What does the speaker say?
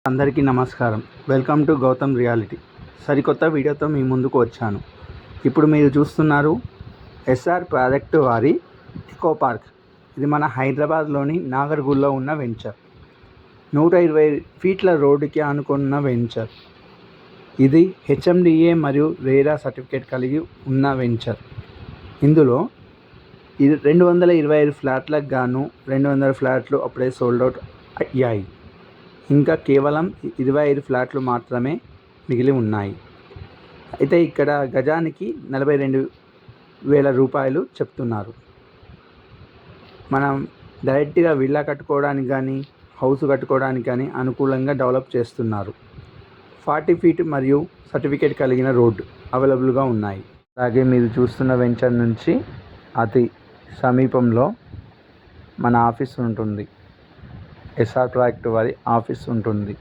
అందరికీ నమస్కారం. Welcome to Gautam reality. సరికొత్త వీడియోతో మీ ముందుకు వచ్చాను. ఇప్పుడు మీరు చూస్తున్నారు ఎస్ఆర్ ప్రాజెక్టు వారి ఎకో పార్క్. ఇది మన హైదరాబాద్లోని నాగర్గూల్లో ఉన్న వెంచర్. 120 ఫీట్ల రోడ్డుకి ఆనుకున్న వెంచర్. ఇది హెచ్ఎండిఏ మరియు రేరా సర్టిఫికేట్ కలిగి ఉన్న వెంచర్. ఇందులో 225 ఫ్లాట్లకు గాను 200 ఫ్లాట్లు అప్పుడే సోల్డ్ అవుట్ అయ్యాయి. ఇంకా కేవలం 25 ఫ్లాట్లు మాత్రమే మిగిలి ఉన్నాయి. అయితే ఇక్కడ గజానికి 42,000 రూపాయలు చెప్తున్నారు. మనం డైరెక్ట్గా విల్లా కట్టుకోవడానికి కానీ హౌస్ కట్టుకోవడానికి కానీ అనుకూలంగా డెవలప్ చేస్తున్నారు. 40 ఫీట్ మరియు సర్టిఫికేట్ కలిగిన రోడ్డు అవైలబుల్గా ఉన్నాయి. అలాగే మీరు చూస్తున్న వెంచర్ నుంచి అతి సమీపంలో మన ఆఫీస్ ఉంటుంది. ఎస్ఆర్ ప్రాజెక్టు వారి ఆఫీస్ ఉంటుంది.